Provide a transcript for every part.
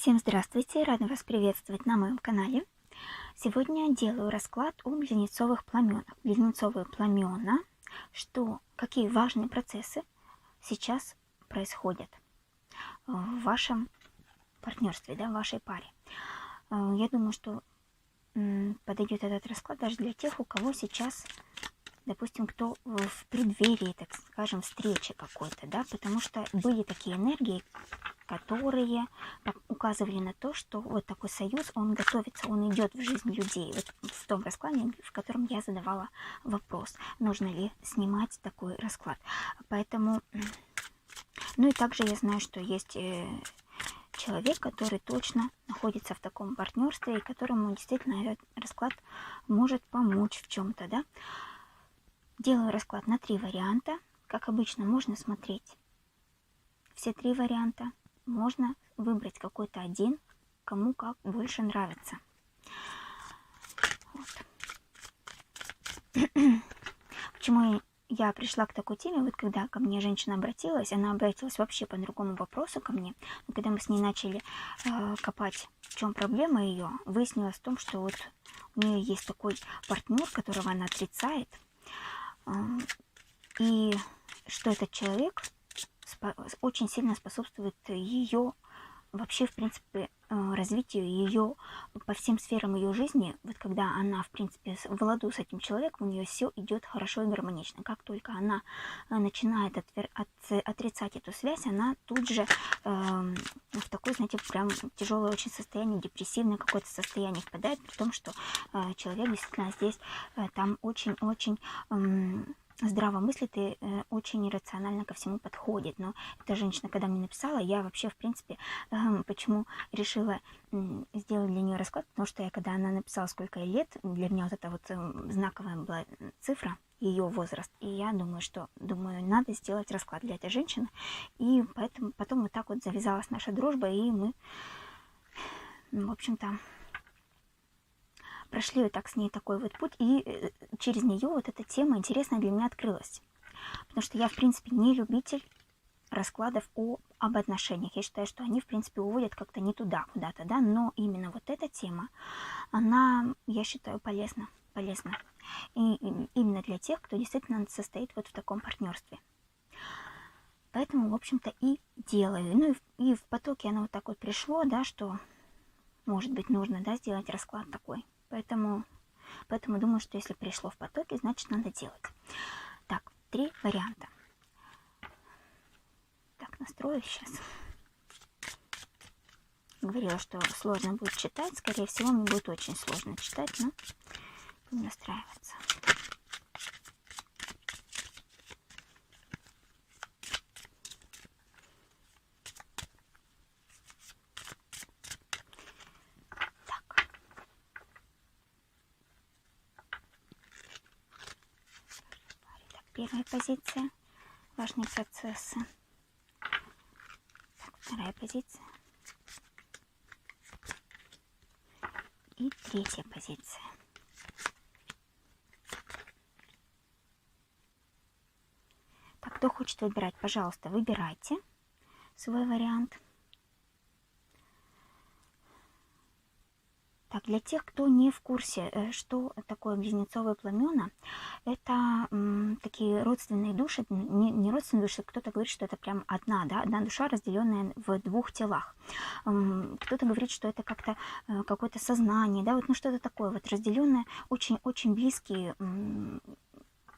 Всем здравствуйте! Рада вас приветствовать на моем канале. Сегодня делаю расклад о близнецовых пламенах. Близнецовые пламена, какие важные процессы сейчас происходят в вашем партнерстве, в вашей паре. Я думаю, что подойдет этот расклад даже для тех, у кого сейчас, допустим, кто в преддверии, так скажем, встречи какой-то, потому что были такие энергии, которые указывали на то, что вот такой союз, он готовится, он идет в жизнь людей. Вот в том раскладе, в котором я задавала вопрос, нужно ли снимать такой расклад. Поэтому, и также я знаю, что есть человек, который точно находится в таком партнерстве, и которому действительно этот расклад может помочь в чем-то, Делаю расклад на 3 варианта. Как обычно, можно смотреть все 3 варианта. Можно выбрать какой-то один, кому как больше нравится. Вот. Почему я пришла к такой теме? Вот когда ко мне женщина обратилась, она обратилась вообще по другому вопросу ко мне. Но когда мы с ней начали копать, в чем проблема ее, выяснилось в том, что вот у нее есть такой партнер, которого она отрицает, и что этот человек очень сильно способствует ее вообще, в принципе, развитию ее по всем сферам ее жизни. Вот когда она, в принципе, в ладу с этим человеком, у нее все идет хорошо и гармонично. Как только она начинает отрицать эту связь, она тут же в такое, знаете, прям тяжелое очень состояние, депрессивное какое-то состояние впадает, при том, что человек действительно здесь там очень-очень здраво мыслит и очень рационально ко всему подходит. Но эта женщина, когда мне написала, я вообще, в принципе, почему решила сделать для нее расклад, потому что я, когда она написала, сколько ей лет, для меня вот это вот знаковая была цифра, ее возраст, и я думаю, надо сделать расклад для этой женщины, и поэтому потом вот так вот завязалась наша дружба, и мы, в общем-то, прошли вот так с ней такой вот путь, и через нее вот эта тема интересная для меня открылась. Потому что я, в принципе, не любитель раскладов об отношениях. Я считаю, что они, в принципе, уводят как-то не туда, куда-то, но именно вот эта тема, она, я считаю, полезна. И именно для тех, кто действительно состоит вот в таком партнерстве. Поэтому, в общем-то, и делаю. И в потоке оно вот так вот пришло, что, может быть, нужно, сделать расклад такой. Поэтому думаю, что если пришло в потоке, значит, надо делать. Так, 3 варианта. Так, настрою сейчас. Говорила, что сложно будет читать. Скорее всего, мне будет очень сложно читать, но будем настраиваться. Первая позиция. Важные процессы. Так, вторая позиция. И третья позиция. Так, кто хочет выбирать, пожалуйста, выбирайте свой вариант. Так, для тех, кто не в курсе, что такое близнецовые пламена, это такие родственные души, не родственные души, кто-то говорит, что это прям одна душа, разделенная в 2 телах. Кто-то говорит, что это как-то какое-то сознание, что-то такое вот разделенное, очень-очень близкие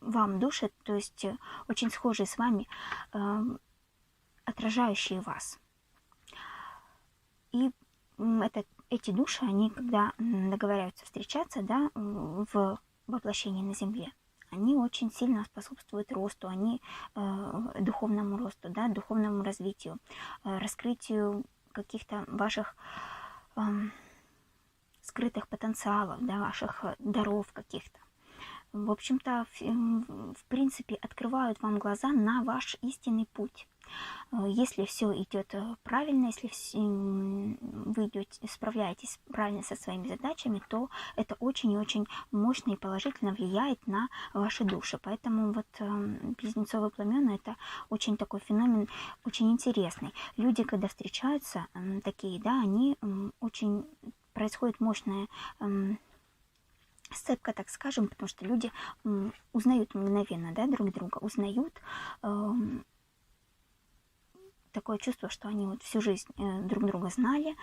вам души, то есть очень схожие с вами, отражающие вас. И эти души, они, когда договариваются встречаться, в воплощении на Земле, они очень сильно способствуют росту, духовному росту, духовному развитию, раскрытию каких-то ваших скрытых потенциалов, ваших даров каких-то. в общем-то, в принципе, открывают вам глаза на ваш истинный путь. Если все идет правильно, если вы справляетесь правильно со своими задачами, то это очень и очень мощно и положительно влияет на ваши души. Поэтому вот близнецовые пламена — это очень такой феномен, очень интересный. Люди, когда встречаются, такие, да, они очень... Происходит мощная сцепка, так скажем, потому что люди узнают мгновенно, да, друг друга, узнают. Такое чувство, что они вот всю жизнь друг друга знали,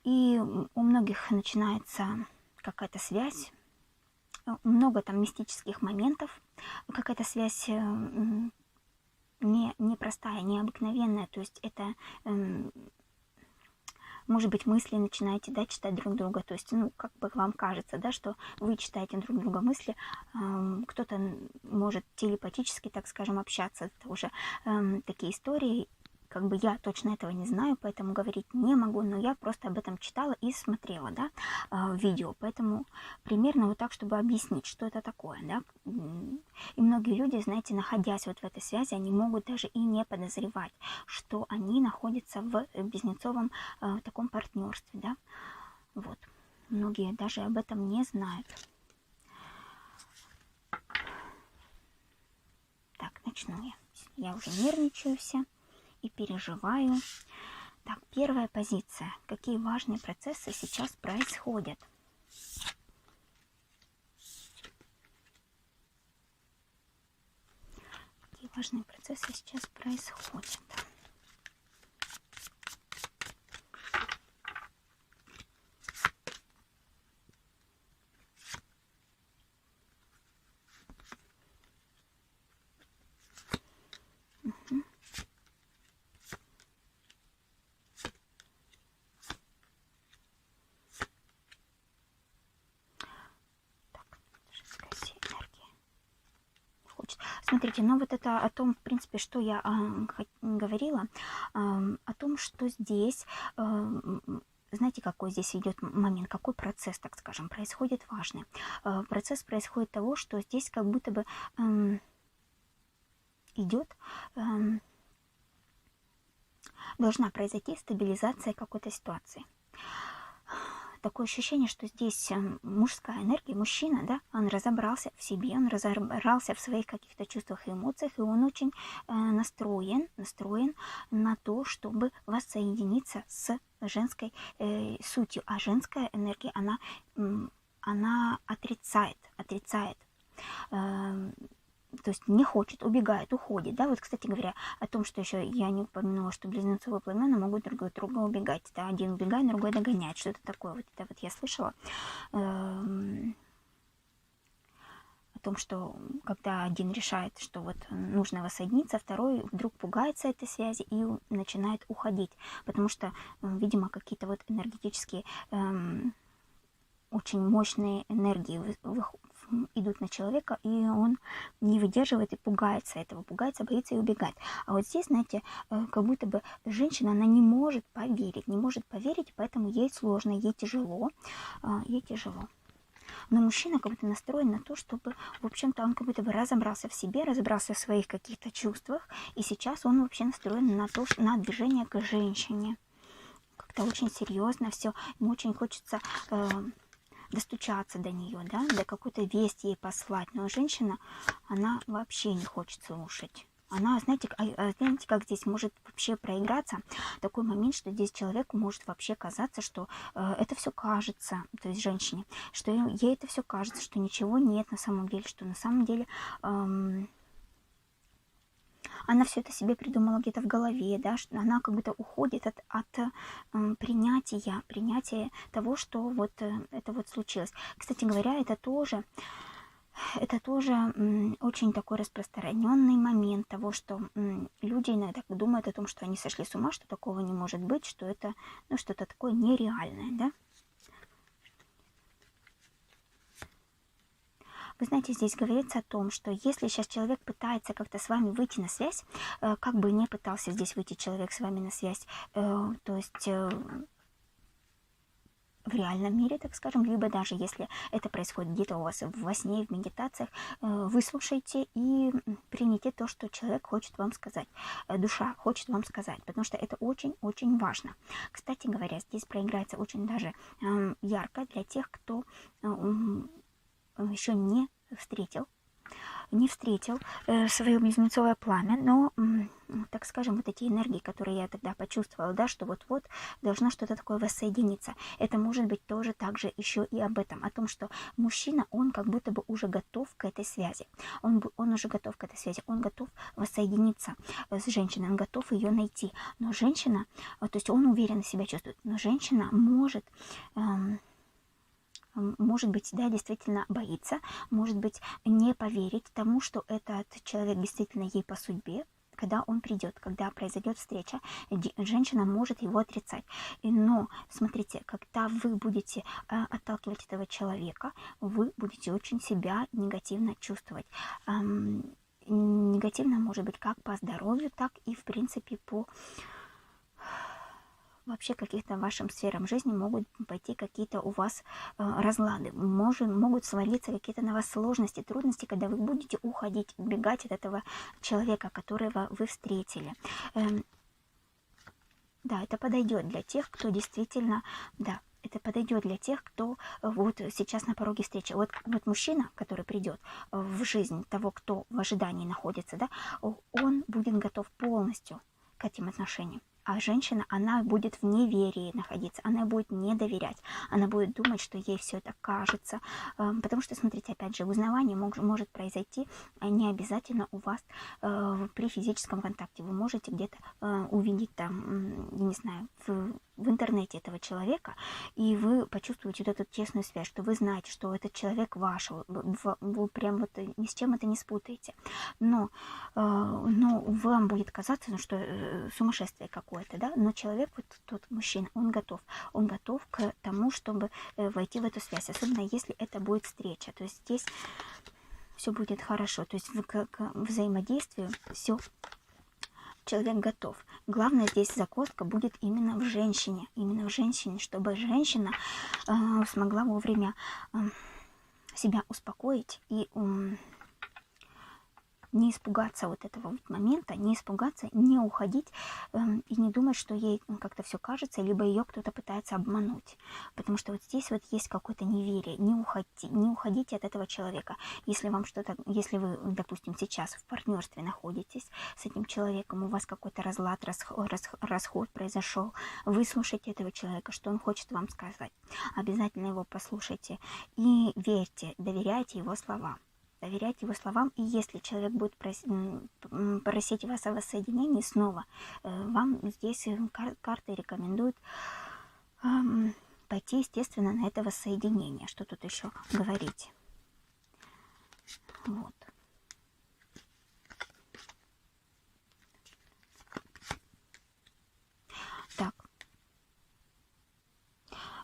и у многих начинается какая-то связь, много там мистических моментов, какая-то связь непростая, необыкновенная, то есть это... Может быть, мысли начинаете, да, читать друг друга, то есть, ну, как бы вам кажется, да, что вы читаете друг друга мысли, кто-то может телепатически, так скажем, общаться, это уже такие истории, как бы я точно этого не знаю, поэтому говорить не могу, но я просто об этом читала и смотрела, да, видео, поэтому примерно вот так, чтобы объяснить, что это такое, да. И многие люди, знаете, находясь вот в этой связи, они могут даже и не подозревать, что они находятся в близнецовом таком партнерстве, да. Вот. Многие даже об этом не знают. Так, начну я. Я уже нервничаю вся и переживаю. Так, первая позиция. Какие важные процессы сейчас происходят? Какие важные процессы сейчас происходят? Угу. Смотрите, ну вот это о том, в принципе, что я говорила, о том, что здесь, знаете, какой здесь идет момент, какой процесс, так скажем, происходит важный. Процесс происходит того, что здесь как будто бы идет, должна произойти стабилизация какой-то ситуации. Такое ощущение, что здесь мужская энергия, мужчина, да, он разобрался в себе, он разобрался в своих каких-то чувствах и эмоциях, и он очень настроен на то, чтобы воссоединиться с женской сутью. А женская энергия, она отрицает. То есть не хочет, убегает, уходит, да, вот, кстати говоря, о том, что еще я не упомянула, что близнецовые пламена могут друг от друга убегать, да, один убегает, другой догоняет, что это такое, вот это вот я слышала, о том, что когда один решает, что вот нужно воссоединиться, второй вдруг пугается этой связи и начинает уходить, потому что, видимо, какие-то вот энергетические, очень мощные энергии идут на человека, и он не выдерживает и пугается этого, боится и убегает. А вот здесь, знаете, как будто бы женщина, она не может поверить, поэтому ей сложно, ей тяжело. Но мужчина как будто настроен на то, чтобы, в общем-то, он как будто бы разобрался в себе, разобрался в своих каких-то чувствах, и сейчас он вообще настроен на движение к женщине. Как-то очень серьезно все, ему очень хочется... достучаться до нее, да, до какой-то вести ей послать. Но женщина, она вообще не хочет слушать. Она, знаете, как здесь может вообще проиграться такой момент, что здесь человеку может вообще казаться, что это все кажется, то есть женщине, что ей это все кажется, что ничего нет на самом деле, что на самом деле... она все это себе придумала где-то в голове, да, что она как будто уходит от принятия того, что вот это вот случилось. Кстати говоря, это тоже очень такой распространенный момент того, что люди иногда думают о том, что они сошли с ума, что такого не может быть, что это, ну, что-то такое нереальное, да. Вы знаете, здесь говорится о том, что если сейчас человек пытается как-то с вами выйти на связь, как бы не пытался здесь выйти человек с вами на связь, то есть в реальном мире, так скажем, либо даже если это происходит где-то у вас во сне, в медитациях, выслушайте и примите то, что человек хочет вам сказать, душа хочет вам сказать, потому что это очень-очень важно. Кстати говоря, здесь проиграется очень даже ярко для тех, кто еще не встретил свое близнецовое пламя, но, так скажем, вот эти энергии, которые я тогда почувствовала, да, что вот-вот должно что-то такое воссоединиться. Это может быть тоже также еще и об этом, о том, что мужчина, он как будто бы уже готов к этой связи. Он уже готов к этой связи, он готов воссоединиться с женщиной, он готов ее найти. Но женщина, то есть он уверенно себя чувствует, но женщина может быть, да, действительно боится, может быть, не поверить тому, что этот человек действительно ей по судьбе, когда он придет, когда произойдет встреча, женщина может его отрицать. Но, смотрите, когда вы будете отталкивать этого человека, вы будете очень себя негативно чувствовать. Негативно может быть как по здоровью, так и, в принципе, по вообще каких-то вашим сферам жизни могут пойти какие-то у вас разлады, могут свалиться какие-то на вас сложности, трудности, когда вы будете уходить, убегать от этого человека, которого вы встретили. Да, это подойдет для тех, кто действительно, да, это подойдет для тех, кто вот сейчас на пороге встречи. Вот мужчина, который придет в жизнь того, кто в ожидании находится, да, он будет готов полностью к этим отношениям. А женщина, она будет в неверии находиться, она будет не доверять, она будет думать, что ей все это кажется. Потому что, смотрите, опять же, узнавание может произойти не обязательно у вас при физическом контакте. Вы можете где-то увидеть там, не знаю, в интернете этого человека, и вы почувствуете вот эту тесную связь, что вы знаете, что этот человек ваш, вы прям вот ни с чем это не спутаете. Но вам будет казаться, что сумасшествие какое-то, да, но человек, вот тот мужчина, он готов к тому, чтобы войти в эту связь, особенно если это будет встреча, то есть здесь все будет хорошо, то есть к взаимодействию все человек готов. Главное здесь закладка будет именно в женщине, чтобы женщина смогла вовремя себя успокоить и не испугаться вот этого вот момента, не испугаться, не уходить и не думать, что ей как-то все кажется, либо ее кто-то пытается обмануть. Потому что вот здесь вот есть какое-то неверие. Не уходите от этого человека. Если вы, допустим, сейчас в партнерстве находитесь с этим человеком, у вас какой-то разлад, расход произошел, выслушайте этого человека, что он хочет вам сказать. Обязательно его послушайте и верьте, доверяйте его словам. Доверять его словам, и если человек будет просить вас о воссоединении снова, вам здесь карты рекомендуют пойти, естественно, на это воссоединение. Что тут еще говорить? Вот. Так.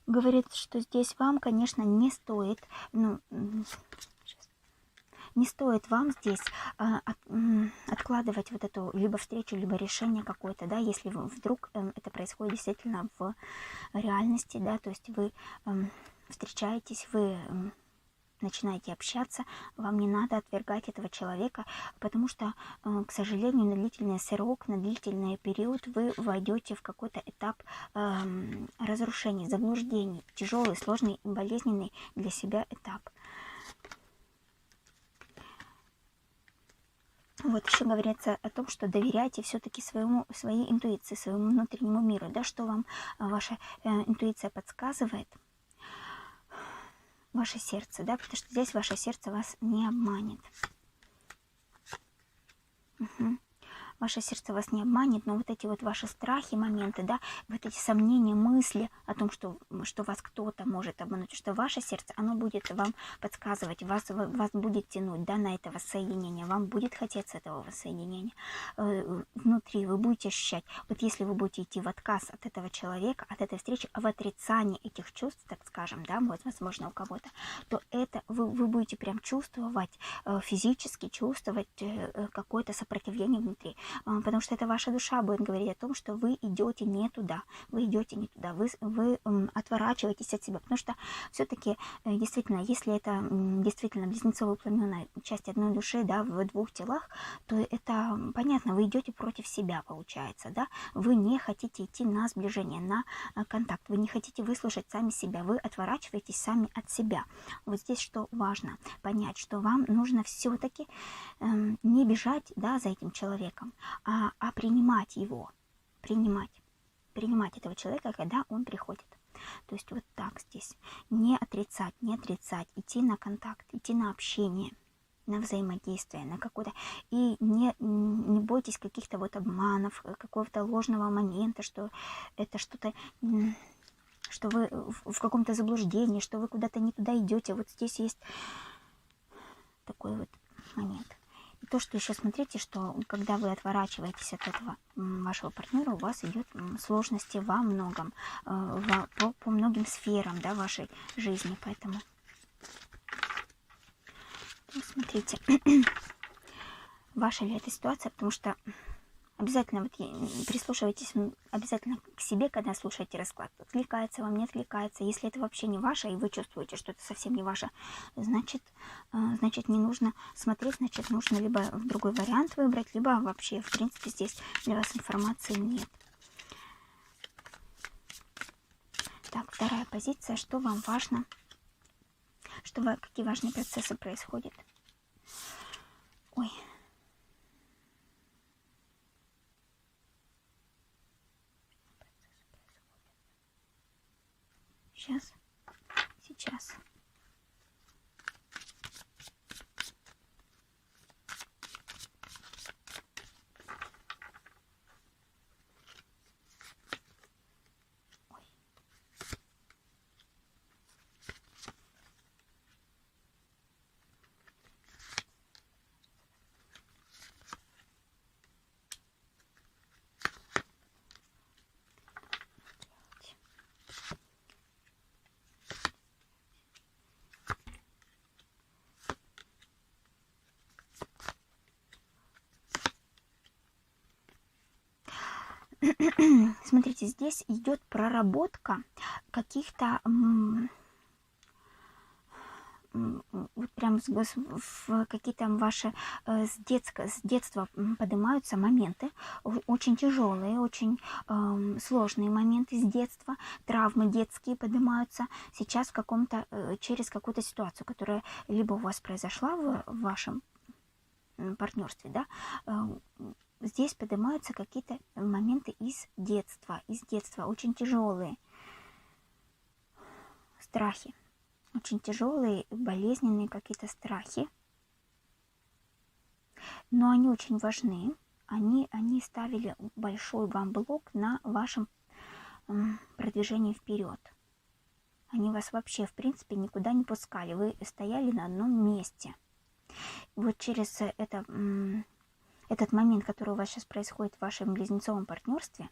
Говорит, что здесь вам, конечно, не стоит, не стоит вам здесь откладывать вот эту либо встречу, либо решение какое-то, да, если вдруг это происходит действительно в реальности, да, то есть вы встречаетесь, вы начинаете общаться, вам не надо отвергать этого человека, потому что, к сожалению, на длительный срок, на длительный период вы войдете в какой-то этап разрушений, заблуждений, тяжелый, сложный, болезненный для себя этап. Вот еще говорится о том, что доверяйте все-таки своей интуиции, своему внутреннему миру, да, что вам ваша интуиция подсказывает, ваше сердце, да, потому что здесь ваше сердце вас не обманет. Угу. Ваше сердце вас не обманет, но вот эти вот ваши страхи, моменты, да, вот эти сомнения, мысли о том, что вас кто-то может обмануть, что ваше сердце, оно будет вам подсказывать, вас будет тянуть, да, на это воссоединение, вам будет хотеться этого воссоединения. Внутри вы будете ощущать, вот если вы будете идти в отказ от этого человека, от этой встречи, в отрицании этих чувств, так скажем, да, вот, возможно, у кого-то, то это вы будете прям чувствовать, физически чувствовать какое-то сопротивление внутри. потому что это ваша душа будет говорить о том, что вы идете не туда, вы идете не туда, вы отворачиваетесь от себя, потому что все-таки действительно, если это действительно близнецовые пламена, часть одной души, да, в двух телах, то это понятно, вы идете против себя, получается, да, вы не хотите идти на сближение, на контакт, вы не хотите выслушать сами себя, вы отворачиваетесь сами от себя. Вот здесь что важно понять, что вам нужно все-таки не бежать, да, за этим человеком, а принимать его, принимать этого человека, когда он приходит. То есть вот так здесь. Не отрицать, идти на контакт, идти на общение, на взаимодействие, на какое-то... И не бойтесь каких-то вот обманов, какого-то ложного момента, что это что-то... что вы в каком-то заблуждении, что вы куда-то не туда идете. Вот здесь есть такой вот момент. И то, что еще смотрите, что когда вы отворачиваетесь от этого вашего партнера, у вас идет сложности во многом, по многим сферам, да, вашей жизни. Поэтому смотрите, ваша ли эта ситуация, потому что обязательно вот прислушивайтесь обязательно к себе, когда слушаете расклад. Откликается вам, не откликается. Если это вообще не ваше, и вы чувствуете, что это совсем не ваше, значит не нужно смотреть, значит нужно либо в другой вариант выбрать, либо вообще, в принципе, здесь для вас информации нет. Так, вторая позиция. Что вам важно? Какие важные процессы происходят? Ой. Сейчас. Смотрите, здесь идет проработка каких-то вот прям в какие-то ваши с детства поднимаются моменты, очень тяжелые, очень сложные моменты с детства, травмы детские поднимаются сейчас в каком-то, через какую-то ситуацию, которая либо у вас произошла в вашем партнерстве, да, здесь поднимаются какие-то моменты из детства, очень тяжелые страхи, очень тяжелые, болезненные какие-то страхи, но они очень важны, они ставили большой вам блок на вашем продвижении вперед. Они вас вообще, в принципе, никуда не пускали, вы стояли на одном месте. Вот через этот момент, который у вас сейчас происходит в вашем близнецовом партнерстве,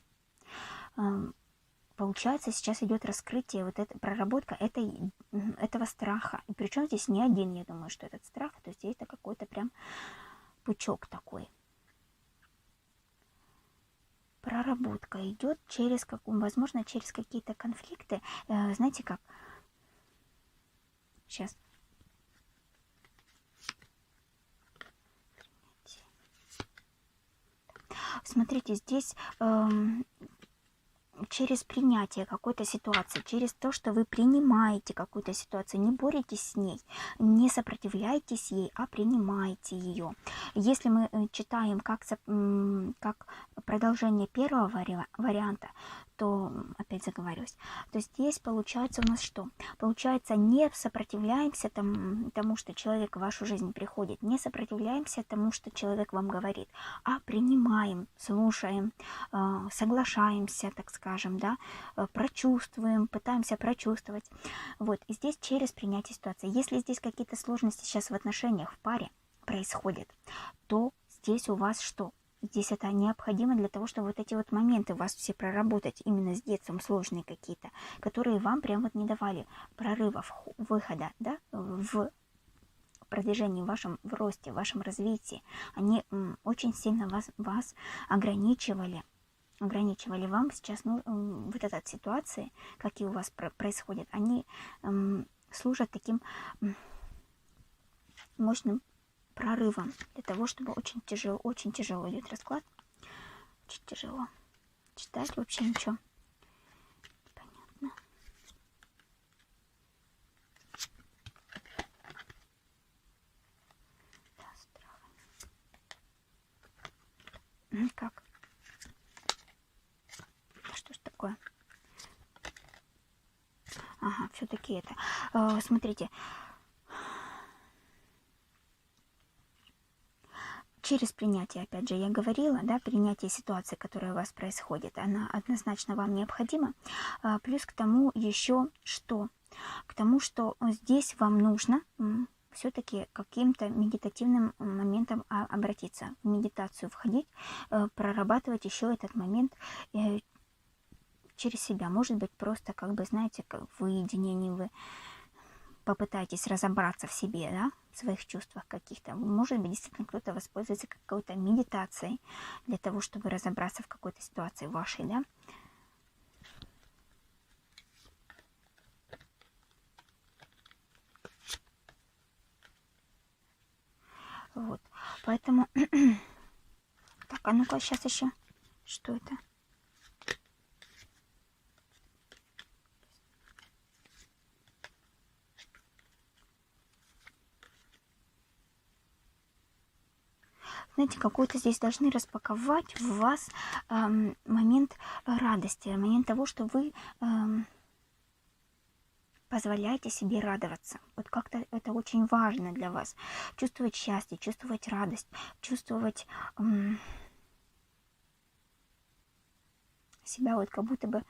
получается, сейчас идет раскрытие, вот эта проработка этого страха. И причем здесь не один, я думаю, что этот страх, то есть здесь это какой-то прям пучок такой. Проработка идет через, возможно, через какие-то конфликты. Знаете как? Сейчас. Смотрите, здесь через принятие какой-то ситуации, через то, что вы принимаете какую-то ситуацию, не боретесь с ней, не сопротивляйтесь ей, а принимаете ее. Если мы читаем как продолжение первого варианта, то, опять заговорюсь, то здесь получается у нас что? Получается, не сопротивляемся тому, что человек в вашу жизнь приходит, не сопротивляемся тому, что человек вам говорит, а принимаем, слушаем, соглашаемся, так скажем, да, прочувствуем, пытаемся прочувствовать. Вот, и здесь через принятие ситуации. Если здесь какие-то сложности сейчас в отношениях, в паре происходят, то здесь у вас что? Здесь это необходимо для того, чтобы вот эти вот моменты у вас все проработать именно с детством, сложные какие-то, которые вам прям вот не давали прорывов, выхода, да, в продвижении, в росте, в вашем развитии, они очень сильно вас ограничивали. Вам сейчас, ну, вот эта ситуации, какие у вас происходят, они служат таким мощным прорывом для того, чтобы очень тяжело идет расклад. Очень тяжело читать вообще ничего. Понятно. Да, страх. Как? Что ж такое? Ага, все-таки это. Смотрите. Через принятие, опять же, я говорила, да, принятие ситуации, которая у вас происходит, она однозначно вам необходима. Плюс к тому еще что? К тому, что здесь вам нужно все-таки каким-то медитативным моментом обратиться, в медитацию входить, прорабатывать еще этот момент через себя. Может быть, просто, как бы, знаете, в уединении вы попытайтесь разобраться в себе, да, в своих чувствах каких-то. Может быть, действительно кто-то воспользуется какой-то медитацией для того, чтобы разобраться в какой-то ситуации вашей, да. Вот. Поэтому... Так, а ну-ка, сейчас еще. Что это? Знаете, какой-то здесь должны распаковать в вас момент радости, момент того, что вы позволяете себе радоваться. Вот как-то это очень важно для вас. Чувствовать счастье, чувствовать радость, чувствовать себя вот как будто бы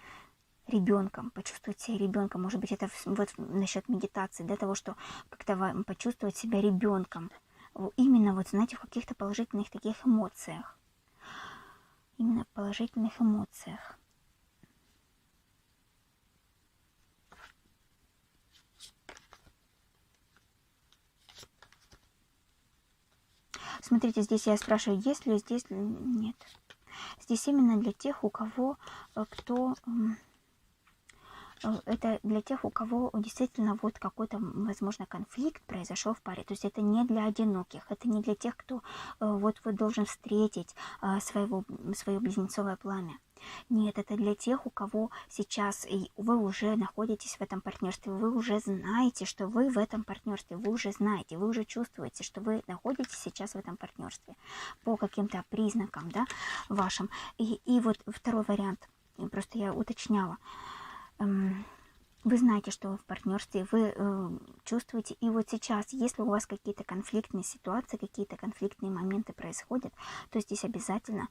ребенком, почувствовать себя ребенком. Может быть, это вот насчет медитации, для того, что как-то вам почувствовать себя ребенком. Именно вот, знаете, в каких-то положительных таких эмоциях. Именно в положительных эмоциях. Смотрите, здесь я спрашиваю, есть ли здесь... Нет. Здесь именно для тех, у кого, кто... Это для тех, у кого действительно вот какой-то, возможно, конфликт произошел в паре. То есть это не для одиноких, это не для тех, кто вот должен встретить свое близнецовое пламя. Нет, это для тех, у кого сейчас вы уже находитесь в этом партнерстве, вы уже знаете, что вы в этом партнерстве, вы уже знаете, вы уже чувствуете, что вы находитесь сейчас в этом партнерстве по каким-то признакам, да, вашим. И вот второй вариант, просто я уточняла. Вы знаете, что вы в партнерстве, вы чувствуете, и вот сейчас, если у вас какие-то конфликтные ситуации, какие-то конфликтные моменты происходят, то здесь обязательно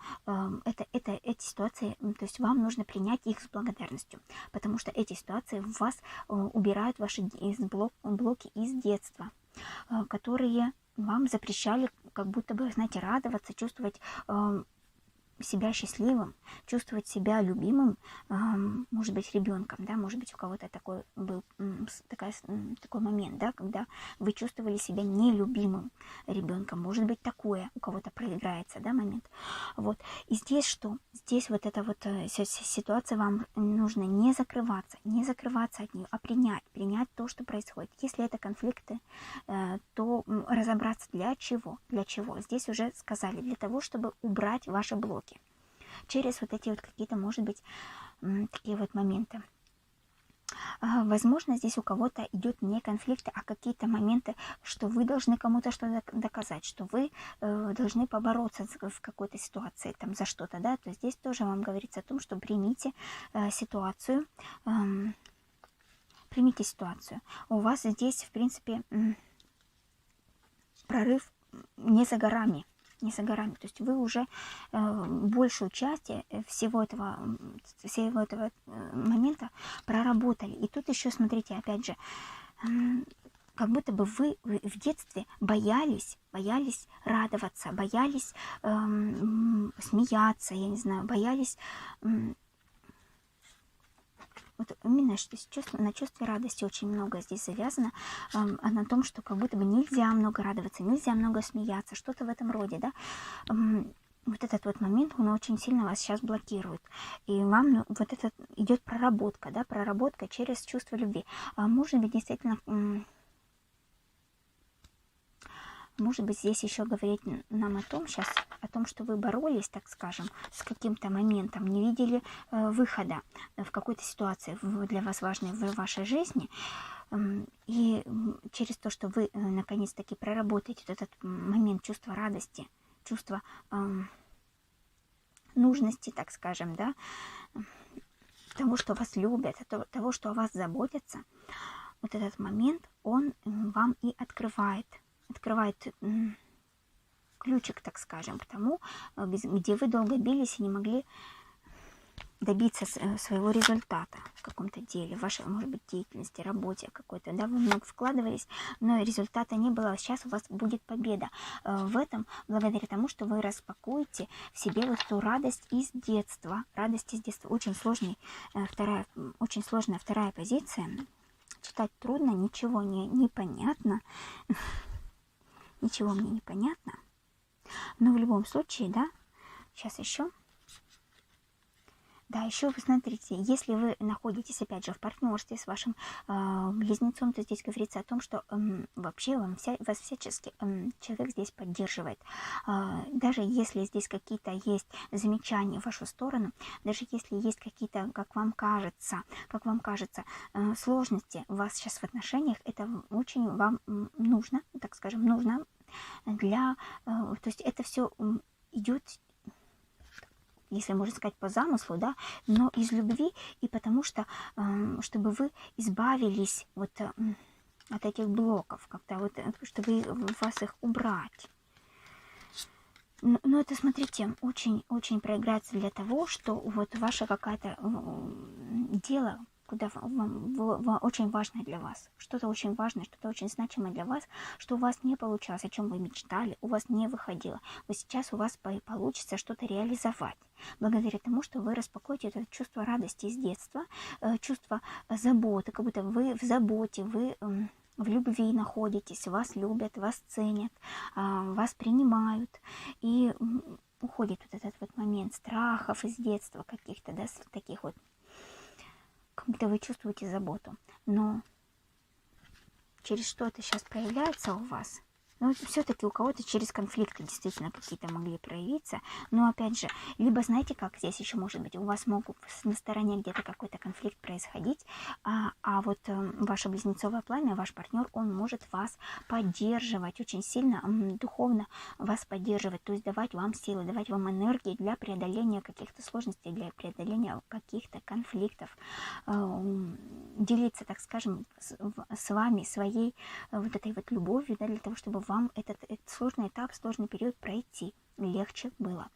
эти ситуации, то есть вам нужно принять их с благодарностью, потому что эти ситуации в вас убирают ваши блоки из детства, которые вам запрещали как будто бы, знаете, радоваться, чувствовать себя счастливым, чувствовать себя любимым, может быть, ребенком, да, может быть, у кого-то такой был такой момент, да, когда вы чувствовали себя нелюбимым ребенком, может быть, такое у кого-то проиграется, да, момент. Вот. И здесь что? Здесь вот эта вот ситуация, вам нужно не закрываться от нее, а принять то, что происходит. Если это конфликты, то разобраться для чего. Здесь уже сказали, для того, чтобы убрать ваши блоки через вот эти вот какие-то, может быть, такие вот моменты. Возможно, здесь у кого-то идет не конфликты, а какие-то моменты, что вы должны кому-то что-то доказать, что вы должны побороться в какой-то ситуации, там, за что-то, да, то здесь тоже вам говорится о том, что примите ситуацию, У вас здесь, в принципе, прорыв не за горами. То есть вы уже большую часть всего этого момента проработали. И тут еще, смотрите, опять же, как будто бы вы в детстве боялись радоваться, боялись смеяться, я не знаю, боялись вот вот именно на чувстве радости очень много здесь завязано, на том, что как будто бы нельзя много радоваться, нельзя много смеяться, что-то в этом роде, да. Вот этот вот момент, он очень сильно вас сейчас блокирует. И вам вот это идет проработка, да, проработка через чувство любви. Может быть, действительно... Может быть, здесь еще говорить нам о том сейчас, о том, что вы боролись, так скажем, с каким-то моментом, не видели выхода в какой-то ситуации для вас важной в вашей жизни. И через то, что вы наконец-таки проработаете вот этот момент чувства радости, чувства нужности, так скажем, да, того, что вас любят, того, что о вас заботятся, вот этот момент, он вам и открывает ключик, так скажем, к тому, где вы долго бились и не могли добиться своего результата в каком-то деле, в вашей, может быть, деятельности, работе какой-то, да, вы много вкладывались, но результата не было. Сейчас у вас будет победа в этом, благодаря тому, что вы распакуете в себе вот эту радость из детства. Радость из детства. Очень сложная вторая позиция. Читать трудно, ничего не понятно. Ничего мне не понятно. Но в любом случае, да, сейчас еще. Да, еще вы смотрите, если вы находитесь, опять же, в партнерстве с вашим близнецом, то здесь говорится о том, что вообще вас всячески человек здесь поддерживает. Даже если здесь какие-то есть замечания в вашу сторону, даже если есть какие-то, как вам кажется, сложности у вас сейчас в отношениях, это очень вам нужно, так скажем, нужно для... То есть это все идет, если можно сказать, по замыслу, да, но из любви, и потому что, чтобы вы избавились вот от этих блоков, как-то вот, чтобы вас их убрать. Но это, смотрите, очень проиграется для того, что вот ваше какое-то дело, куда очень важное для вас, что-то очень важное, что-то очень значимое для вас, что у вас не получалось, о чем вы мечтали, у вас не выходило. Вот сейчас у вас получится что-то реализовать, благодаря тому, что вы распакуете это чувство радости из детства, чувство заботы, как будто вы в заботе, вы в любви находитесь, вас любят, вас ценят, вас принимают, и уходит вот этот вот момент страхов из детства каких-то, да, таких вот, как будто вы чувствуете заботу. Но через что это сейчас проявляется у вас? Ну, все-таки у кого-то через конфликты действительно какие-то могли проявиться. Но, опять же, либо, знаете, как здесь еще может быть, у вас могут на стороне где-то какой-то конфликт происходить, а вот ваше близнецовое пламя, ваш партнер, он может вас поддерживать, очень сильно духовно вас поддерживать, то есть давать вам силы, давать вам энергии для преодоления каких-то сложностей, для преодоления каких-то конфликтов, делиться, так скажем, с вами своей вот этой вот любовью, да, для того, чтобы вам этот сложный этап, сложный период пройти легче было,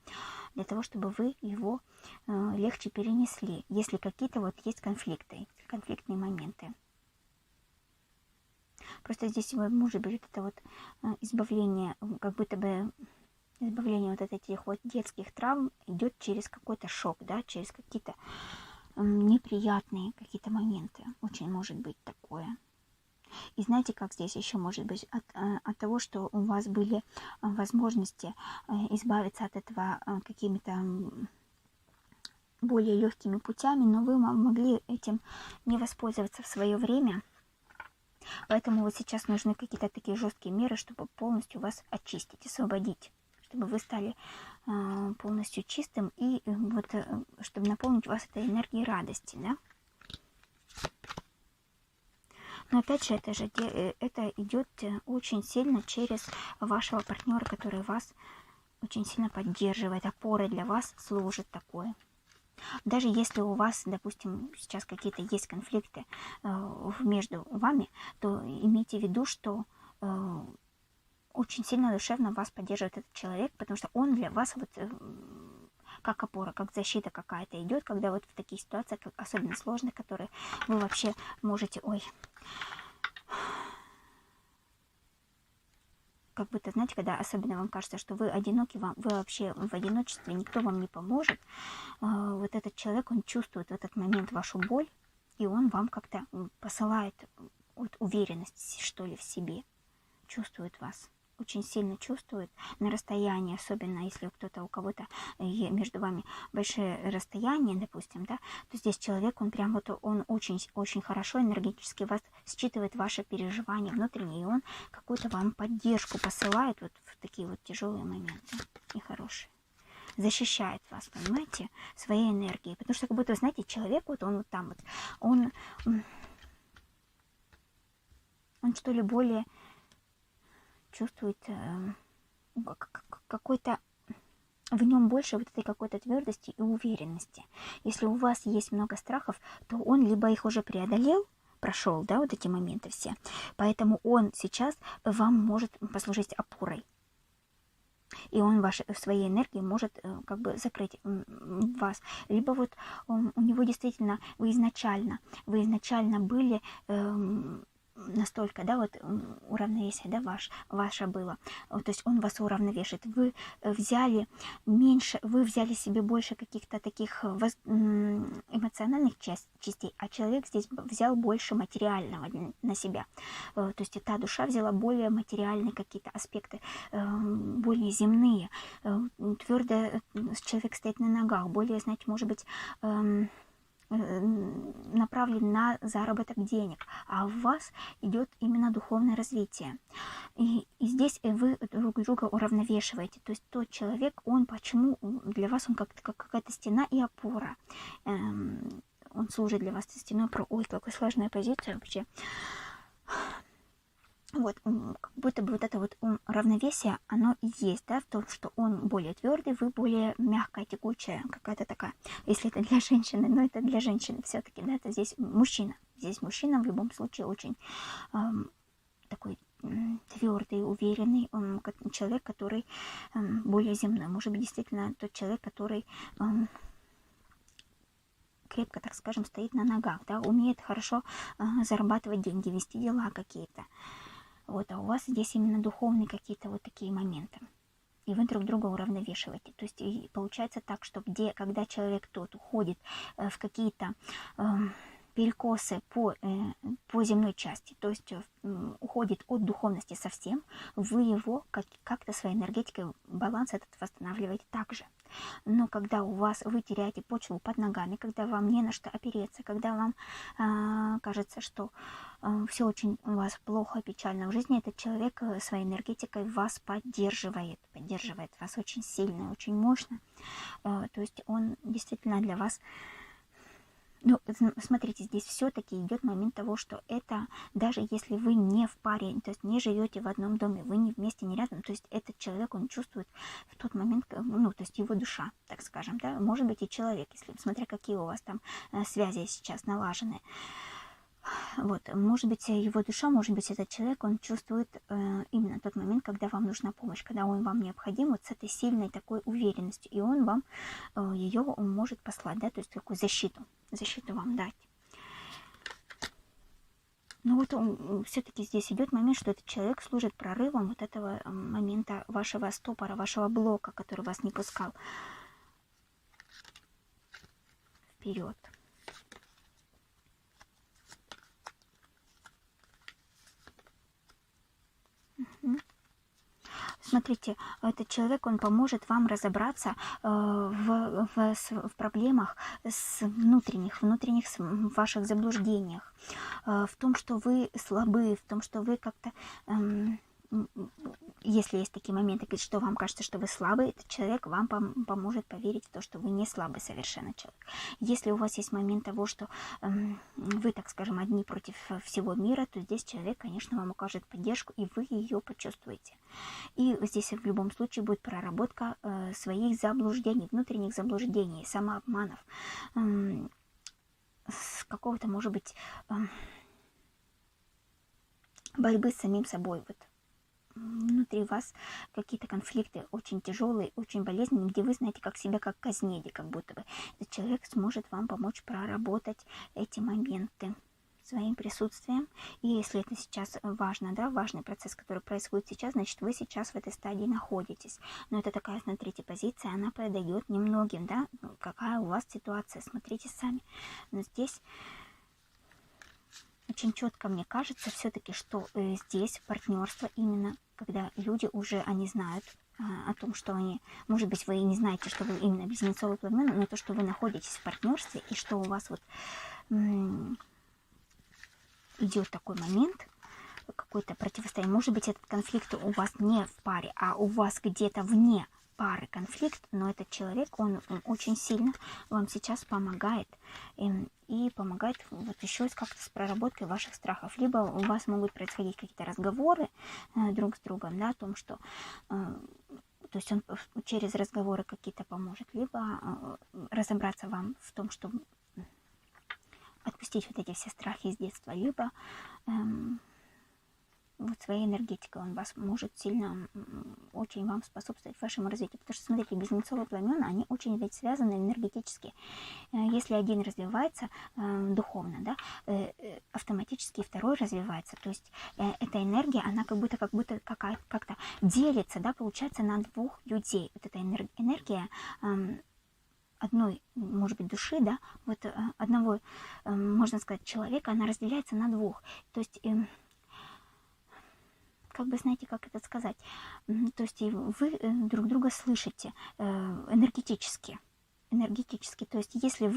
для того, чтобы вы его легче перенесли, если какие-то вот есть конфликтные моменты. Просто здесь может быть это вот избавление, как будто бы избавление вот от этих вот детских травм идет через какой-то шок, да, через какие-то неприятные какие-то моменты. Очень может быть такое. И знаете, как здесь еще может быть? От того, что у вас были возможности избавиться от этого какими-то более легкими путями, но вы могли этим не воспользоваться в свое время. Поэтому вот сейчас нужны какие-то такие жесткие меры, чтобы полностью вас очистить, освободить, чтобы вы стали полностью чистым, и вот чтобы наполнить вас этой энергией радости, да? Но опять же, это идет очень сильно через вашего партнера, который вас очень сильно поддерживает, опорой для вас служит такое. Даже если у вас, допустим, сейчас какие-то есть конфликты между вами, то имейте в виду, что очень сильно душевно вас поддерживает этот человек, потому что он для вас вот как опора, как защита какая-то идет, когда вот в таких ситуациях, особенно сложных, которые вы вообще можете, как будто, знаете, когда особенно вам кажется, что вы одиноки, вы вообще в одиночестве, никто вам не поможет, вот этот человек, он чувствует в этот момент вашу боль, И он вам как-то посылает вот уверенность, что ли, в себе. Чувствует вас. Очень сильно чувствует на расстоянии, особенно если кто-то, у кого-то между вами большое расстояние, допустим, да, то здесь человек, он прям вот, он очень хорошо энергетически вас считывает ваши переживания внутренние, и он какую-то вам поддержку посылает вот в такие вот тяжелые моменты, нехорошие. Защищает вас, понимаете, своей энергией. Потому что как будто, знаете, человек, вот он вот там вот, он что ли более чувствует какой-то, в нем больше вот этой какой-то твердости и уверенности. Если у вас есть много страхов, то он либо их уже преодолел, прошел, да, вот эти моменты все, поэтому он сейчас вам может послужить опорой. И он в своей энергии может как бы закрыть вас. Либо вот у него действительно, вы изначально были настолько, да, вот уравновесие, да, ваше было. То есть он вас уравновешивает. Вы взяли себе больше каких-то таких эмоциональных частей, а человек здесь взял больше материального на себя. То есть та душа взяла более материальные какие-то аспекты, более земные. Твердо человек стоит на ногах, более, знаете, может быть, направлен на заработок денег, а у вас идет именно духовное развитие. И здесь вы друг друга уравновешиваете. То есть тот человек, он почему для вас он как какая-то стена и опора. Он служит для вас стеной. Ой, какая сложная позиция вообще. Вот, как будто бы вот это вот равновесие, оно и есть, да, в том, что он более твердый, вы более мягкая, текучая, какая-то такая. Если это для женщины, но это для женщины все-таки, да, это здесь мужчина. Здесь мужчина в любом случае очень такой твердый, уверенный, человек, который более земной. Может быть, действительно тот человек, который крепко, так скажем, стоит на ногах, да, умеет хорошо зарабатывать деньги, вести дела какие-то. Вот, а у вас здесь именно духовные какие-то вот такие моменты. И вы друг друга уравновешиваете. То есть и получается так, что когда человек тот уходит в какие-то перекосы по земной части, то есть уходит от духовности совсем, вы его как-то своей энергетикой баланс этот восстанавливаете также. Но когда вы теряете почву под ногами, когда вам не на что опереться, когда вам кажется, что все очень у вас плохо, печально в жизни, этот человек своей энергетикой вас поддерживает вас очень сильно, очень мощно. То есть он действительно для вас... Ну, смотрите, здесь все-таки идет момент того, что это, даже если вы не в паре, то есть не живете в одном доме, вы не вместе, не рядом, то есть этот человек, он чувствует в тот момент, ну, то есть его душа, так скажем, да, может быть и человек, если, смотря какие у вас там связи сейчас налажены. Вот, может быть, его душа, может быть, этот человек, он чувствует именно тот момент, когда вам нужна помощь, когда он вам необходим, вот с этой сильной такой уверенностью, и он вам ее может послать, да, то есть такую защиту вам дать. Но вот все-таки здесь идет момент, что этот человек служит прорывом вот этого момента вашего стопора, вашего блока, который вас не пускал вперед. Смотрите, этот человек, он поможет вам разобраться в проблемах внутренних ваших заблуждениях, в том, что вы слабы, в том, что вы как-то... Если есть такие моменты, что вам кажется, что вы слабый, этот человек вам поможет поверить в то, что вы не слабый совершенно человек. Если у вас есть момент того, что вы, так скажем, одни против всего мира, то здесь человек, конечно, вам укажет поддержку, и вы ее почувствуете. И здесь в любом случае будет проработка своих заблуждений, внутренних заблуждений, самообманов, с какого-то, может быть, борьбы с самим собой. Вот. Внутри вас какие-то конфликты очень тяжелые, очень болезненные, где вы знаете как себя как казнили, как будто бы. Этот человек сможет вам помочь проработать эти моменты своим присутствием. И если это сейчас важно, да, важный процесс, который происходит сейчас, значит, вы сейчас в этой стадии находитесь. Но это такая, смотрите, позиция, она подойдет немногим, да, какая у вас ситуация, смотрите сами. Но здесь очень четко мне кажется все-таки, что здесь партнерство именно, когда люди уже, они знают о том, что они, может быть, вы и не знаете, что вы именно близнецовый пламен, но то, что вы находитесь в партнерстве, и что у вас вот идет такой момент, какой-то противостояние. Может быть, этот конфликт у вас не в паре, а у вас где-то вне пары конфликт, но этот человек, он очень сильно вам сейчас помогает. И помогает вот еще как-то с проработкой ваших страхов. Либо у вас могут происходить какие-то разговоры друг с другом, да, о том, что... То есть он через разговоры какие-то поможет. Либо разобраться вам в том, что отпустить вот эти все страхи из детства. Либо... вот своей энергетикой он вас может сильно, очень вам способствовать вашему развитию. Потому что, смотрите, близнецовые пламена, они очень ведь связаны энергетически. Если один развивается духовно, да, автоматически второй развивается. То есть эта энергия, она как будто как-то делится, да, получается, на двух людей. Вот эта энергия одной, может быть, души, да, вот одного, можно сказать, человека, она разделяется на двух. То есть... как бы, знаете, как это сказать, то есть вы друг друга слышите энергетически, то есть если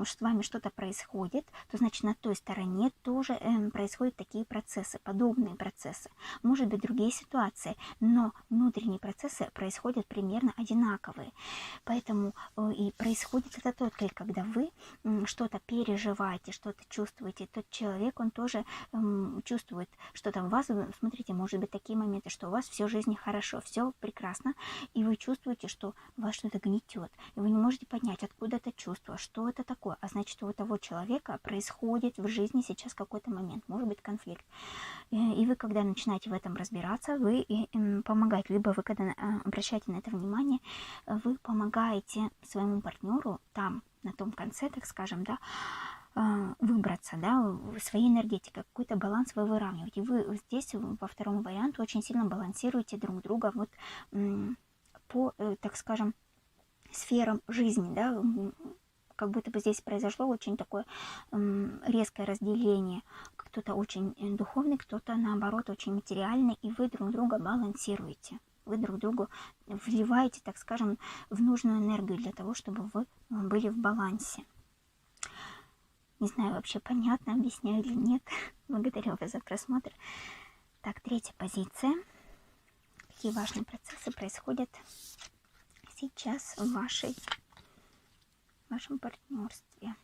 с вами что-то происходит, то значит на той стороне тоже происходят такие процессы, подобные процессы. Может быть, другие ситуации, но внутренние процессы происходят примерно одинаковые. Поэтому и происходит это только, когда вы что-то переживаете, что-то чувствуете. Тот человек, он тоже чувствует что-то в вас. Смотрите, может быть такие моменты, что у вас все в жизни хорошо, все прекрасно, и вы чувствуете, что вас что-то гнетет, и вы не можете понять, откуда это чувство, что это такое. А значит, у того человека происходит в жизни сейчас какой-то момент, может быть конфликт. И вы, когда начинаете в этом разбираться, вы помогаете, либо вы, когда обращаете на это внимание, вы помогаете своему партнеру там, на том конце, так скажем, да, выбраться, да, своей энергетикой, какой-то баланс вы выравниваете. И вы здесь по второму варианту очень сильно балансируете друг друга вот по, так скажем, сферам жизни, да, как будто бы здесь произошло очень такое резкое разделение. Кто-то очень духовный, кто-то, наоборот, очень материальный, и вы друг друга балансируете. Вы друг другу вливаете, так скажем, в нужную энергию для того, чтобы вы были в балансе. Не знаю, вообще понятно, объясняю или нет. Благодарю вас за просмотр. Так, третья позиция. Какие важные процессы происходят сейчас в вашем партнерстве?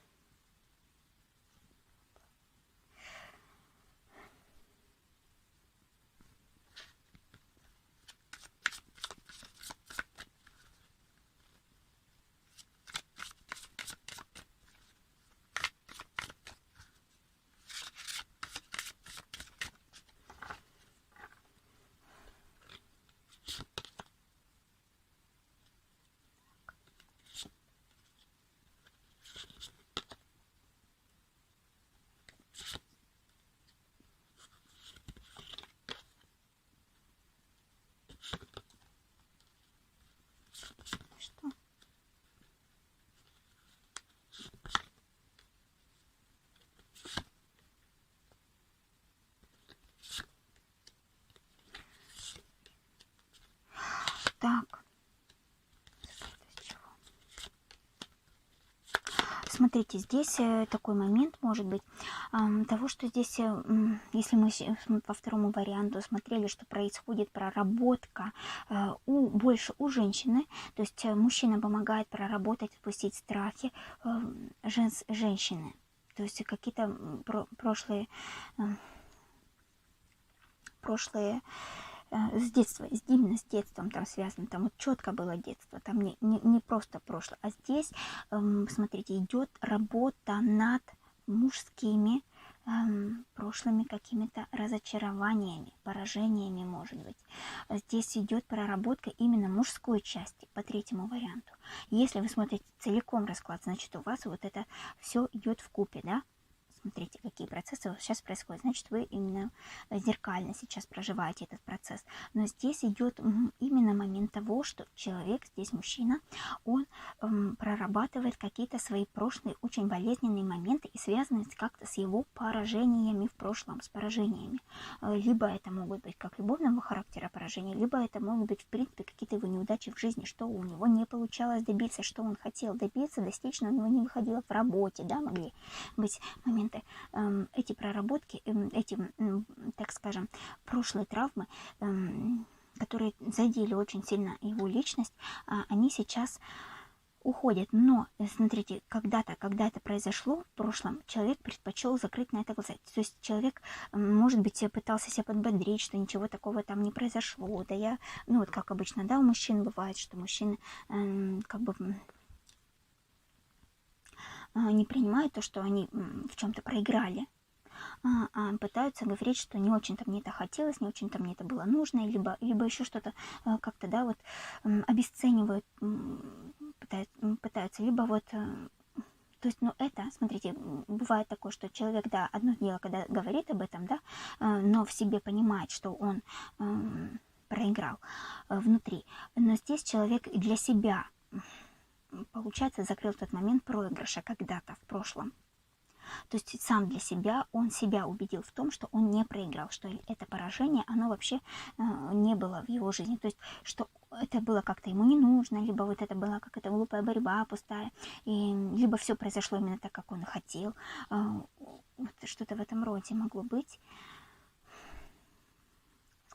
Что? Так. Смотрите, здесь такой момент может быть того, что здесь, если мы по второму варианту смотрели, что происходит проработка больше у женщины, то есть мужчина помогает проработать, отпустить страхи женщины, то есть какие-то прошлые с детства, именно с детством там связано, там вот четко было детство, там не просто прошлое, а здесь, смотрите, идет работа над мужскими прошлыми какими-то разочарованиями, поражениями, может быть. Здесь идет проработка именно мужской части по третьему варианту. Если вы смотрите целиком расклад, значит у вас вот это все идет вкупе, да, Смотрите, какие процессы сейчас происходят. Значит, вы именно зеркально сейчас проживаете этот процесс. Но здесь идет именно момент того, что человек, здесь мужчина, он прорабатывает какие-то свои прошлые очень болезненные моменты и связанные как-то с его поражениями в прошлом, с поражениями. Либо это могут быть как любовного характера поражения, либо это могут быть, в принципе, какие-то его неудачи в жизни, что у него не получалось добиться, что он хотел добиться, достичь, но у него не выходило в работе, да, могли быть моменты. Эти проработки, эти, так скажем, прошлые травмы, которые задели очень сильно его личность, они сейчас уходят. Но, смотрите, когда это произошло в прошлом, человек предпочел закрыть на это глаза. То есть человек, может быть, пытался себя подбодрить, что ничего такого там не произошло. Да я, ну вот как обычно, да, у мужчин бывает, что мужчины как бы не принимают то, что они в чем-то проиграли, пытаются говорить, что не очень-то мне это хотелось, не очень-то мне это было нужно, либо еще что-то как-то, да, вот обесценивают, пытаются, либо вот, то есть, ну, это, смотрите, бывает такое, что человек, да, одно дело, когда говорит об этом, да, но в себе понимает, что он проиграл внутри, но здесь человек для себя, получается, закрыл тот момент проигрыша когда-то в прошлом. То есть сам для себя, он себя убедил в том, что он не проиграл, что это поражение, оно вообще не было в его жизни. То есть, что это было как-то ему не нужно, либо вот это была какая-то глупая борьба пустая, либо все произошло именно так, как он хотел. Вот что-то в этом роде могло быть.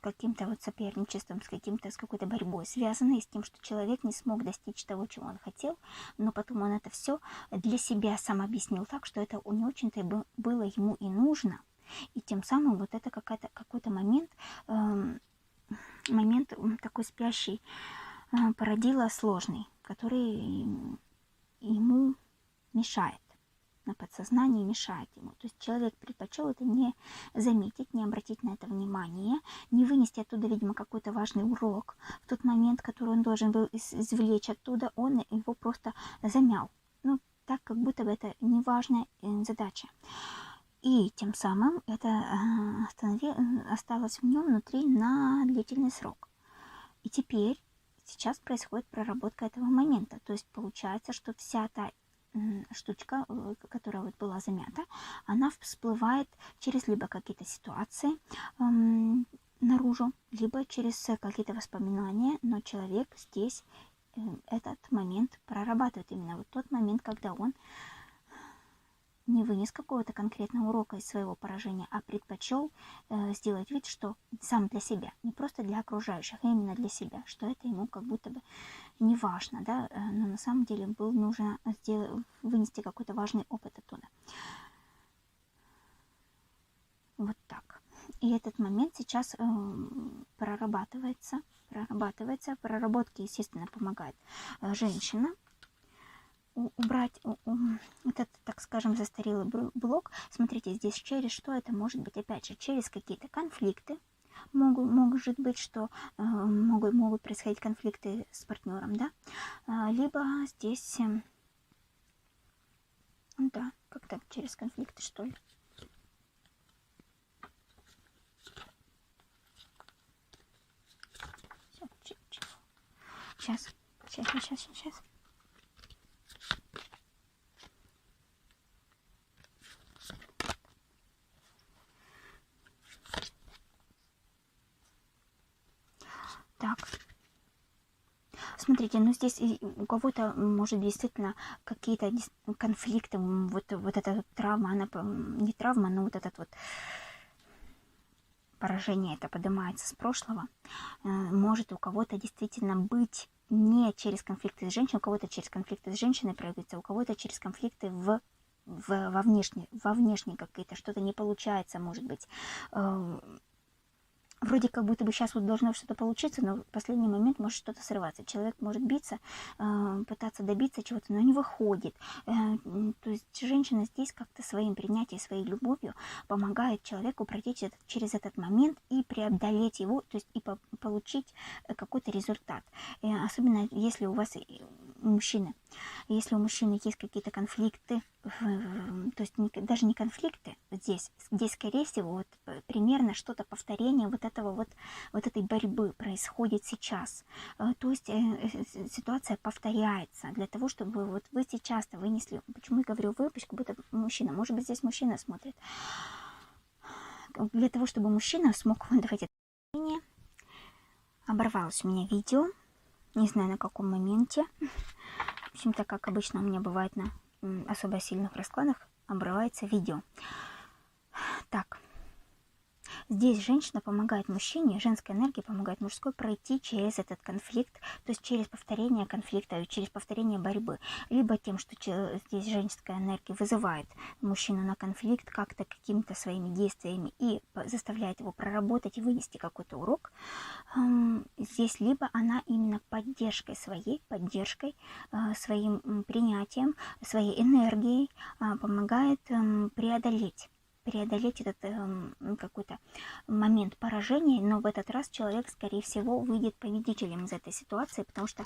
Каким-то вот соперничеством, с какой-то борьбой, связанной с тем, что человек не смог достичь того, чего он хотел, но потом он это все для себя сам объяснил так, что это не очень-то было ему и нужно, и тем самым вот это какой-то момент такой спящий породило сложный, который ему мешает. На подсознании мешает ему. То есть человек предпочел это не заметить, не обратить на это внимание, не вынести оттуда, видимо, какой-то важный урок. В тот момент, который он должен был извлечь оттуда, он его просто замял. Ну, так, как будто бы это неважная задача. И тем самым это осталось в нем внутри на длительный срок. И теперь, сейчас происходит проработка этого момента. То есть получается, что вся та штучка, которая вот была замята, она всплывает через либо какие-то ситуации наружу, либо через какие-то воспоминания, но человек здесь этот момент прорабатывает, именно вот тот момент, когда он не вынес какого-то конкретного урока из своего поражения, а предпочел сделать вид, что сам для себя, не просто для окружающих, а именно для себя, что это ему как будто бы не важно, да, но на самом деле было нужно вынести какой-то важный опыт оттуда. Вот так. И этот момент сейчас прорабатывается. Проработке, естественно, помогает женщина. Убрать этот, так скажем, застарелый блок. Смотрите, здесь через что это может быть? Опять же, через какие-то конфликты. Может быть, что могут происходить конфликты с партнером, да? Либо здесь, да, как-то через конфликты, что ли. Сейчас. Так. Смотрите, ну здесь у кого-то, может, действительно какие-то конфликты, вот эта вот травма, она не травма, но вот этот вот поражение, это поднимается с прошлого. Может у кого-то действительно быть не через конфликты с женщиной, у кого-то через конфликты с женщиной проявится, у кого-то через конфликты во внешней какие-то, что-то не получается, может быть. Вроде как будто бы сейчас вот должно что-то получиться, но в последний момент может что-то срываться. Человек может биться, пытаться добиться чего-то, но не выходит. То есть женщина здесь как-то своим принятием, своей любовью помогает человеку пройти через этот момент и преодолеть его, то есть и получить какой-то результат. Особенно если у вас мужчины Если у мужчины есть какие-то конфликты, то есть даже не конфликты здесь скорее всего вот примерно что-то повторение вот этой борьбы происходит сейчас. То есть ситуация повторяется для того, чтобы вот вы сейчас-то вынесли, почему я говорю вы, как будто мужчина, может быть здесь мужчина смотрит, для того, чтобы мужчина смог выдавать это мнение. Оборвалось у меня видео, не знаю на каком моменте. В общем-то, как обычно у меня бывает на особо сильных раскладах, обрывается видео. Так, здесь женщина помогает мужчине, женская энергия помогает мужской пройти через этот конфликт, то есть через повторение конфликта, через повторение борьбы. Либо тем, что здесь женская энергия вызывает мужчину на конфликт как-то какими-то своими действиями и заставляет его проработать и вынести какой-то урок. Здесь либо она именно поддержкой, своим принятием, своей энергией помогает преодолеть этот какой-то момент поражения, но в этот раз человек, скорее всего, выйдет победителем из этой ситуации, потому что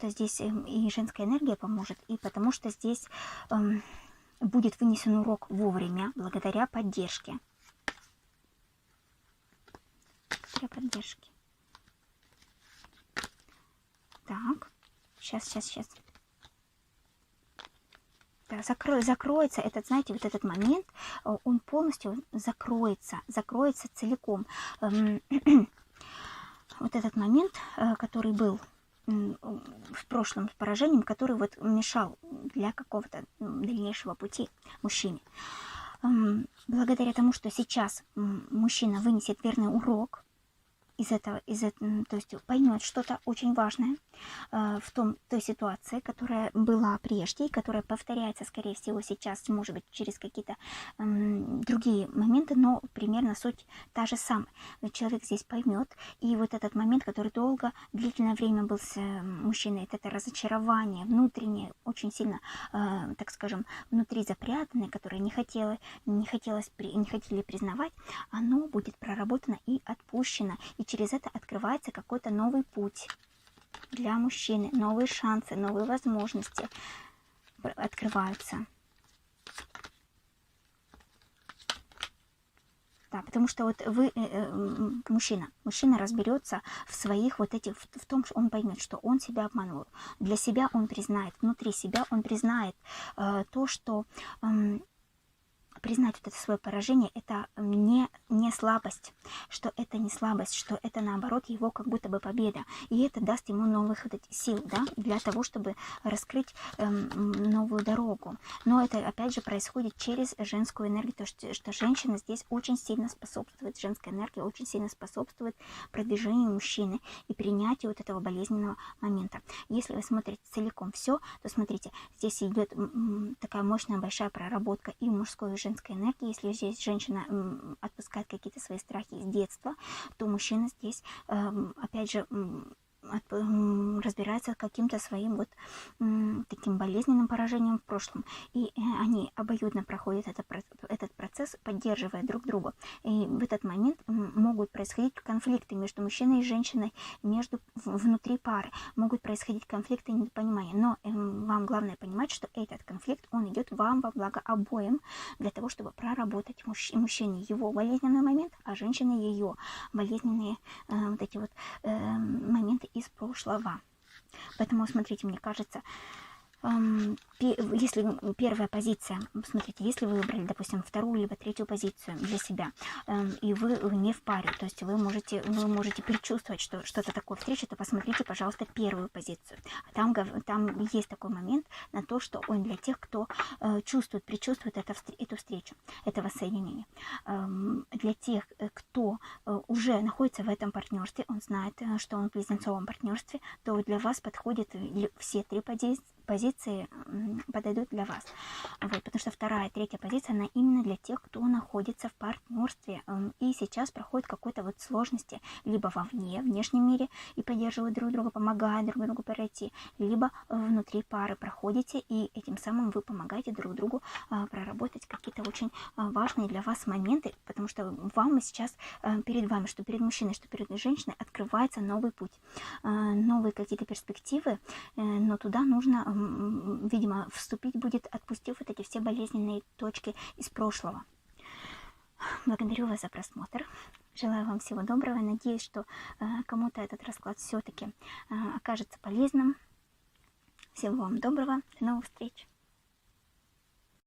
здесь и женская энергия поможет, и потому что здесь будет вынесен урок вовремя, благодаря поддержке. Для поддержки. Так, сейчас. Закроется этот, знаете, вот этот момент, он полностью закроется целиком. Вот этот момент, который был в прошлом с поражением, который вот мешал для какого-то дальнейшего пути мужчине. Благодаря тому, что сейчас мужчина вынесет верный урок из этого, то есть поймет что-то очень важное в той ситуации, которая была прежде, и которая повторяется, скорее всего, сейчас, может быть, через какие-то другие моменты, но примерно суть та же самая. Человек здесь поймет, и вот этот момент, который длительное время был с мужчиной, это разочарование внутреннее, очень сильно, так скажем, внутри запрятанное, которое не хотели признавать, оно будет проработано и отпущено, и через это открывается какой-то новый путь для мужчины, новые шансы, новые возможности открываются. Да, потому что вот вы, мужчина разберется в своих вот этих, в том, что он поймет, что он себя обманул. Для себя он признает, внутри себя он признает то, что признать вот это свое поражение, это не слабость, что это не слабость, что это наоборот его как будто бы победа. И это даст ему новых сил, да, для того, чтобы раскрыть новую дорогу. Но это опять же происходит через женскую энергию, то, что женщина здесь очень сильно способствует, женская энергия очень сильно способствует продвижению мужчины и принятию вот этого болезненного момента. Если вы смотрите целиком все, то смотрите, здесь идет такая мощная большая проработка и мужской, и женской энергии. Если здесь женщина отпускает какие-то свои страхи из детства, то мужчина здесь опять же разбирается каким-то своим вот таким болезненным поражением в прошлом. И они обоюдно проходят этот процесс, поддерживая друг друга. И в этот момент могут происходить конфликты между мужчиной и женщиной, внутри пары. Могут происходить конфликты и недопонимания. Но вам главное понимать, что этот конфликт, он идет вам во благо обоим, для того, чтобы проработать мужчине его болезненный момент, а женщине ее болезненные вот эти вот моменты из прошлого. Поэтому, смотрите, мне кажется, если первая позиция, смотрите, если вы выбрали, допустим, вторую либо третью позицию для себя, и вы не в паре, то есть вы можете предчувствовать, что что-то такое встреча, то посмотрите, пожалуйста, первую позицию. Там есть такой момент на то, что он для тех, кто предчувствует эту встречу, это воссоединение. Для тех, кто уже находится в этом партнерстве, он знает, что он в близнецовом партнерстве, то для вас подходят все три позиции, позиции подойдут для вас. Вот, потому что вторая, третья позиция, она именно для тех, кто находится в партнерстве и сейчас проходит какой-то вот сложности либо вовне, в внешнем мире, и поддерживают друг друга, помогают друг другу пройти, либо внутри пары проходите, и этим самым вы помогаете друг другу проработать какие-то очень важные для вас моменты, потому что вам сейчас, перед вами, что перед мужчиной, что перед женщиной, открывается новый путь, новые какие-то перспективы, но туда нужно, видимо, вступить будет, отпустив вот эти все болезненные точки из прошлого. Благодарю вас за просмотр. Желаю вам всего доброго. Надеюсь, что кому-то этот расклад все-таки окажется полезным. Всего вам доброго. До новых встреч.